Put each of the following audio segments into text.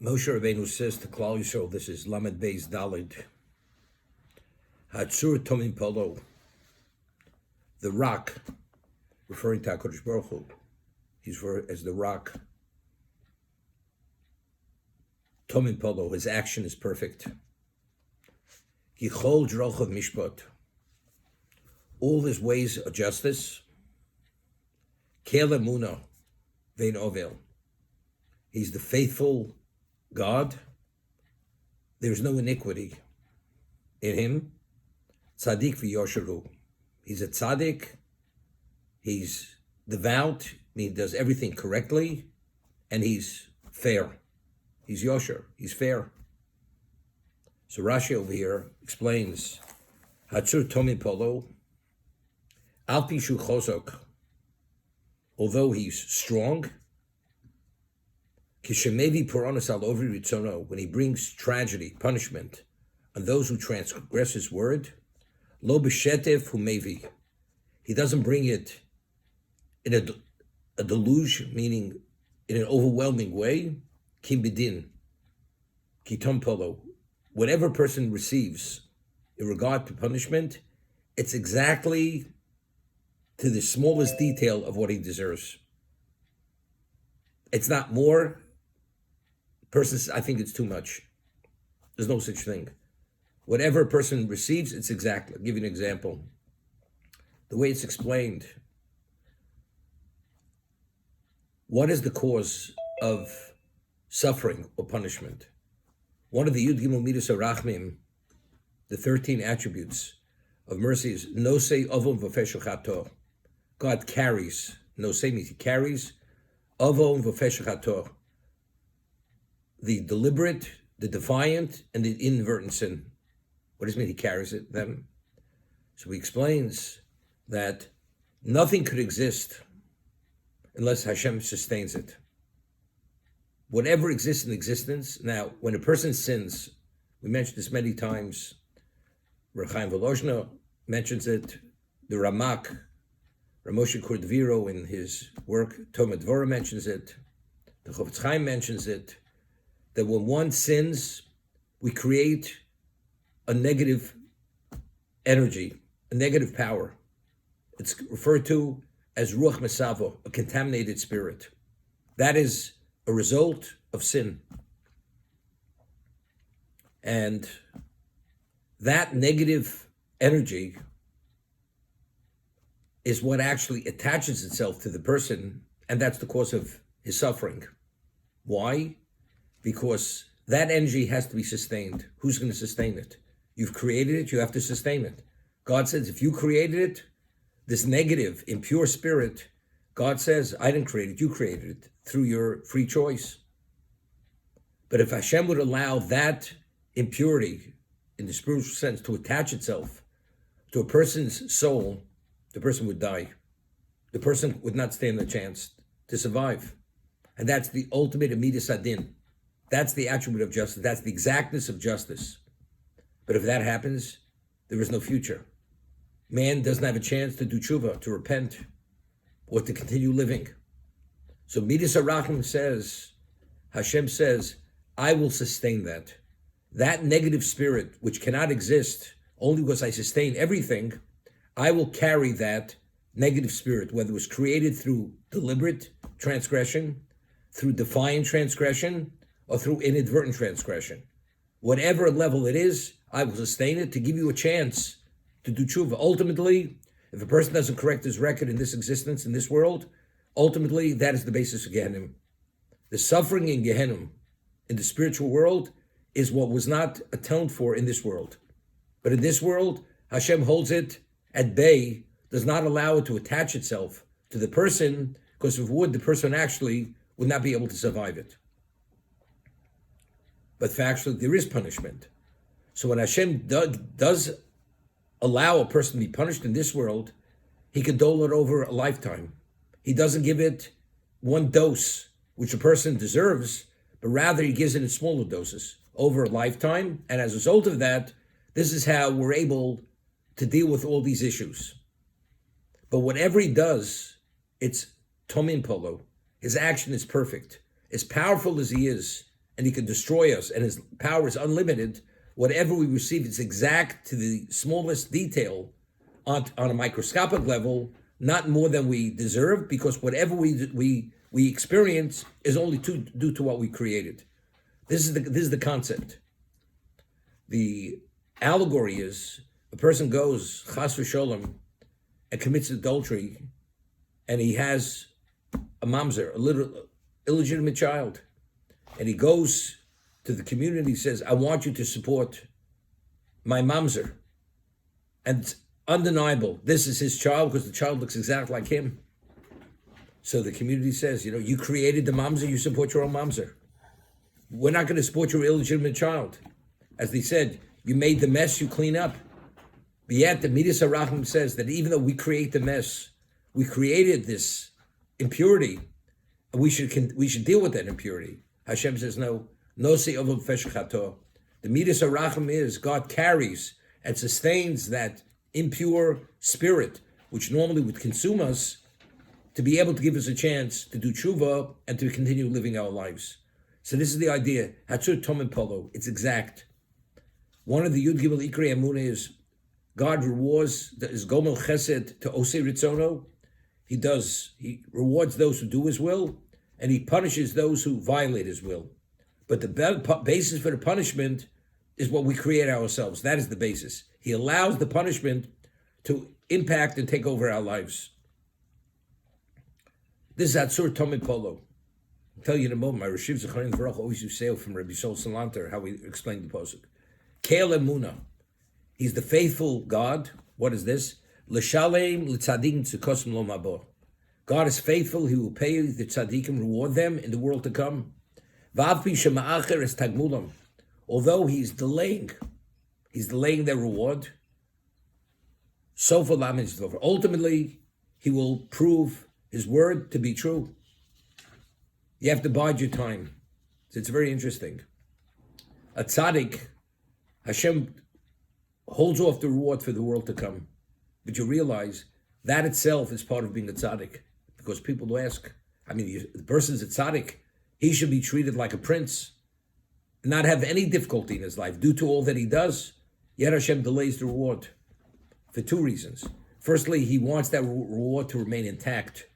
Moshe Rabbeinu says to Klal Yisrael, this is Lamed Beis Dalid, Hatzur Tomim Polo, the rock, referring to HaKadosh Baruch Hu, he's referred as the rock. Tomim Polo, his action is perfect. Gichol Drochav Mishpat, all his ways are justice. Kele Muna Vein Ovel, he's the faithful God. There's no iniquity in him. Tzaddik v'yosheru, he's a tzaddik. He's devout. He does everything correctly, and he's fair. He's yosher. He's fair. So Rashi over here explains, Hatzur Tomim Polo, Al Pishu Chosok, although he's strong, Kishemevi Poronos Al Ovri Ritzono, when he brings tragedy, punishment on those who transgress his word, Lo B'Shetev Humevi, he doesn't bring it in a deluge, meaning in an overwhelming way. Kim Bidin, Kitom Polo, whatever a person receives in regard to punishment, it's exactly to the smallest detail of what he deserves. It's not more. Person, I think it's too much. There's no such thing. Whatever a person receives, it's exactly. I'll give you an example. The way it's explained, what is the cause of suffering or punishment? One of the Yud Gimel Midas Arachmim, the 13 attributes of mercy is Nosei Ovon V'Fesh Chato. God carries, Nosei means he carries, Ovon V'Fesh Chato, the deliberate, the defiant, and the inadvertent sin. What does it mean he carries them? So he explains that nothing could exist unless Hashem sustains it. Whatever exists in existence, now, when a person sins, we mentioned this many times, Reb Chaim Volozhner mentions it, the Ramak, Ramoshe Kordviro in his work, Toma Dvora mentions it, the Chofetz Chaim mentions it, that when one sins, we create a negative energy, a negative power. It's referred to as Ruach Mesavo, a contaminated spirit. That is a result of sin. And that negative energy is what actually attaches itself to the person, and that's the cause of his suffering. Why? Because that energy has to be sustained. Who's going to sustain it? You've created it, you have to sustain it. God says, if you created it, this negative, impure spirit, God says, I didn't create it, you created it through your free choice. But if Hashem would allow that impurity, in the spiritual sense, to attach itself to a person's soul, the person would die. The person would not stand a chance to survive. And that's the ultimate Amidas Adin. That's the attribute of justice. That's the exactness of justice. But if that happens, there is no future. Man doesn't have a chance to do tshuva, to repent, or to continue living. So Midas Arachim says, Hashem says, I will sustain that. That negative spirit, which cannot exist only because I sustain everything, I will carry that negative spirit, whether it was created through deliberate transgression, through defiant transgression, or through inadvertent transgression. Whatever level it is, I will sustain it to give you a chance to do tshuva. Ultimately, if a person doesn't correct his record in this existence, in this world, ultimately that is the basis of Gehenna. The suffering in Gehenna, in the spiritual world, is what was not atoned for in this world. But in this world, Hashem holds it at bay, does not allow it to attach itself to the person, because if it would, the person actually would not be able to survive it. But factually, there is punishment. So when Hashem does allow a person to be punished in this world, he can dole it over a lifetime. He doesn't give it one dose, which a person deserves, but rather he gives it in smaller doses over a lifetime. And as a result of that, this is how we're able to deal with all these issues. But whatever he does, it's Tomim Polo. His action is perfect. As powerful as he is, and he can destroy us, and his power is unlimited, whatever we receive is exact to the smallest detail on a microscopic level, not more than we deserve, because whatever we experience is only due to what we created. This is the concept. The allegory is a person goes chas v'sholem and commits adultery, and he has a mamzer, a little illegitimate child, and he goes to the community, says, I want you to support my mamzer. And it's undeniable, this is his child because the child looks exactly like him. So the community says, you created the mamzer, you support your own mamzer. We're not going to support your illegitimate child. As they said, you made the mess, you clean up. But yet the Midas HaRachim says that even though we create the mess, we created this impurity, and we should deal with that impurity. Hashem says, no se ovod feshchato. The Midas HaRachim is God carries and sustains that impure spirit, which normally would consume us, to be able to give us a chance to do tshuva and to continue living our lives. So this is the idea. Hatzur Tom and Polo. It's exact. One of the Yud Gimel Ikrei Emunah is God rewards, is Gomel Chesed to Osei Ritzono. He rewards those who do his will, and he punishes those who violate his will. But the basis for the punishment is what we create ourselves. That is the basis. He allows the punishment to impact and take over our lives. This is Atzur Tomid Polo. I'll tell you in a moment, my Rashiv Zecharin Baruch always used to say from Rabbi Sol Salanter, how we explained the Pasuk. Keil Emunah. He's the faithful God. What is this? L'shalem l'tzadikim tzukosim lo mabo. God is faithful. He will pay the tzadikim, reward them in the world to come. V'avpi shema'acher es tagmulam. Although he's delaying their reward. Sofa lamed over. Ultimately, he will prove his word to be true. You have to bide your time. It's very interesting. A tzaddik, Hashem holds off the reward for the world to come. But you realize that itself is part of being a tzaddik. Because people will ask, the person's a tzaddik, he should be treated like a prince, not have any difficulty in his life due to all that he does. Yet Hashem delays the reward for two reasons. Firstly, he wants that reward to remain intact,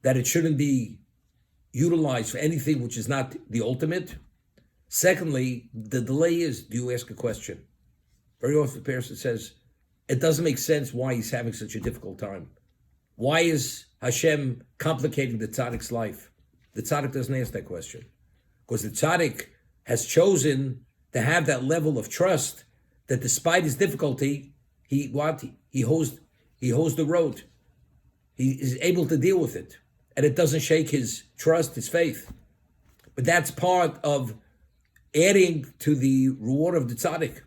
that it shouldn't be utilized for anything which is not the ultimate. Secondly, the delay is, do you ask a question? Very often the person says, it doesn't make sense why he's having such a difficult time. Why is Hashem complicating the tzaddik's life? The tzaddik doesn't ask that question. Because the tzaddik has chosen to have that level of trust that despite his difficulty, he holds the road. He is able to deal with it. And it doesn't shake his trust, his faith. But that's part of adding to the reward of the tzaddik.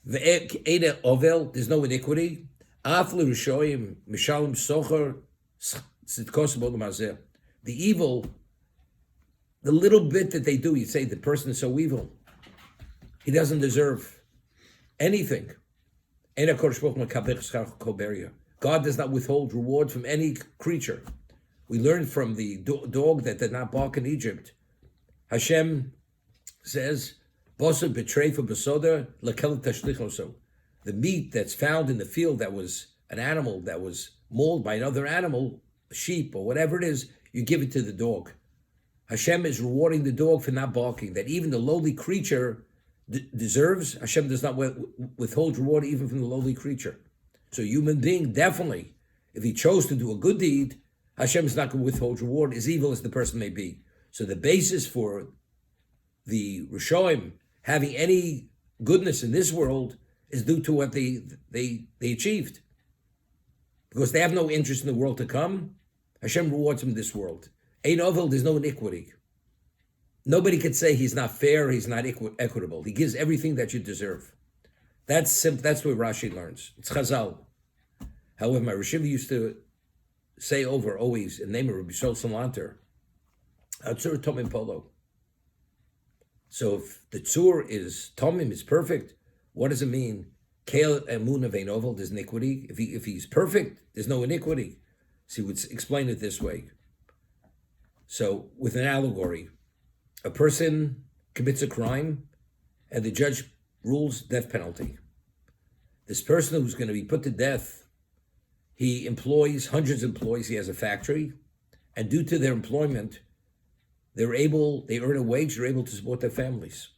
There's no iniquity. The evil, the little bit that they do, you say the person is so evil. He doesn't deserve anything. God does not withhold reward from any creature. We learned from the dog that did not bark in Egypt. Hashem says, the meat that's found in the field that was an animal that was mauled by another animal, a sheep or whatever it is, you give it to the dog. Hashem is rewarding the dog for not barking, that even the lowly creature deserves. Hashem does not withhold reward even from the lowly creature. So a human being, definitely, if he chose to do a good deed, Hashem is not going to withhold reward, as evil as the person may be. So the basis for the Rishoim having any goodness in this world is due to what they achieved. Because they have no interest in the world to come, Hashem rewards them in this world. Ein ovel, there's no iniquity. Nobody could say he's not fair, he's not equitable. He gives everything that you deserve. That's simple. That's what Rashi learns. It's Chazal. However, my Rishiv used to say over always in the name of Rabbi Shol Salanter, Atzur Tomim Polo. So if the tzur is Tomim, is perfect, what does it mean? Keil Emunah Vein Ovel, there's iniquity. If he's perfect, there's no iniquity. So he would explain it this way. So with an allegory, A person commits a crime and the judge rules death penalty. This person who's going to be put to death, he employs hundreds of employees. He has a factory, and due to their employment, they earn a wage, they're able to support their families.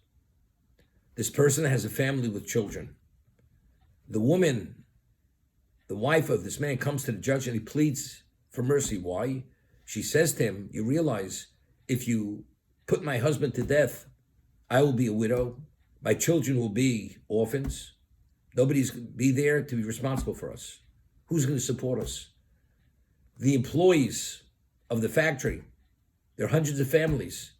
This person has a family with children. The woman, the wife of this man, comes to the judge and he pleads for mercy. Why? She says to him, you realize if you put my husband to death, I will be a widow. My children will be orphans. Nobody's going to be there to be responsible for us. Who's going to support us? The employees of the factory, there are hundreds of families.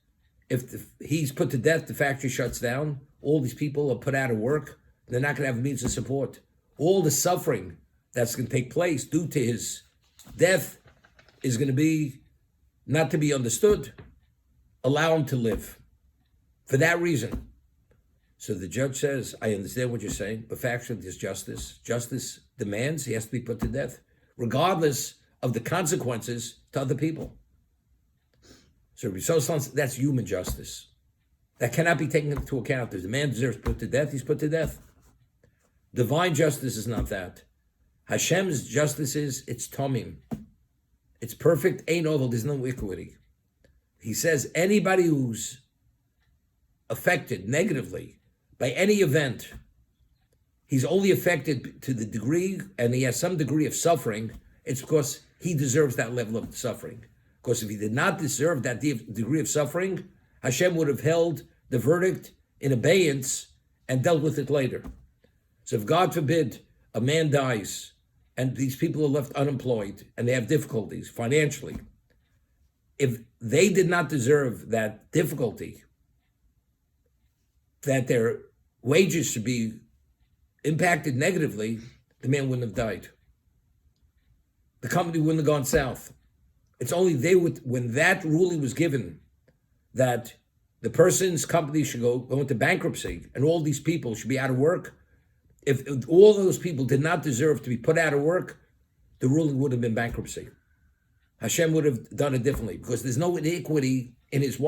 If he's put to death, the factory shuts down. All these people are put out of work. They're not going to have a means of support. All the suffering that's going to take place due to his death is going to be not to be understood. Allow him to live. For that reason. So the judge says, I understand what you're saying, but factually there's justice. Justice demands he has to be put to death, regardless of the consequences to other people. So that's human justice. That cannot be taken into account. If the man deserves put to death, he's put to death. Divine justice is not that. Hashem's justice is, it's tomim. It's perfect, ain't oval, there's no equity. He says anybody who's affected negatively by any event, he's only affected to the degree, and he has some degree of suffering, it's because he deserves that level of suffering. Because if he did not deserve that degree of suffering, Hashem would have held the verdict in abeyance and dealt with it later. So if God forbid a man dies and these people are left unemployed and they have difficulties financially, if they did not deserve that difficulty, that their wages should be impacted negatively, the man wouldn't have died. The company wouldn't have gone south. It's only when that ruling was given that the person's company should go into bankruptcy and all these people should be out of work. If all those people did not deserve to be put out of work, the ruling would have been bankruptcy. Hashem would have done it differently because there's no inequity in his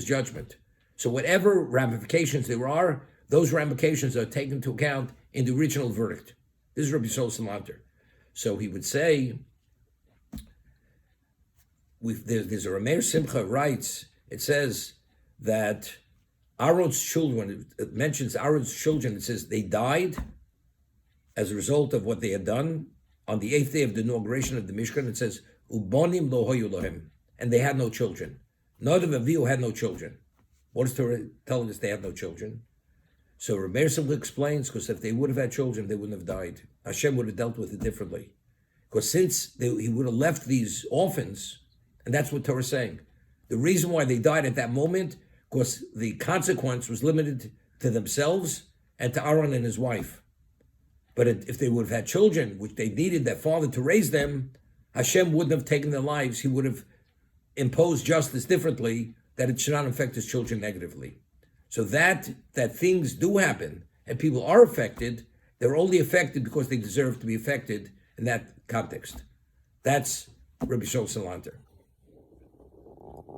judgment. So whatever ramifications there are, those ramifications are taken into account in the original verdict. This is Rabbi Sol Salanter. So he would say, there's a Rameir Simcha writes, it says that Aaron's children, it mentions Aaron's children, it says they died as a result of what they had done on the 8th day of the inauguration of the Mishkan. It says, Ubonim lo hoyu lohem, and they had no children. Nadav and Avihu had no children. What is Torah telling us they had no children? So Rameir Simcha explains, because if they would have had children, they wouldn't have died. Hashem would have dealt with it differently. Because since he would have left these orphans, and that's what Torah is saying. The reason why they died at that moment, because the consequence was limited to themselves and to Aaron and his wife. But if they would have had children, which they needed their father to raise them, Hashem wouldn't have taken their lives. He would have imposed justice differently, that it should not affect his children negatively. So that things do happen and people are affected, they're only affected because they deserve to be affected in that context. That's Rabbi Shol Salanter.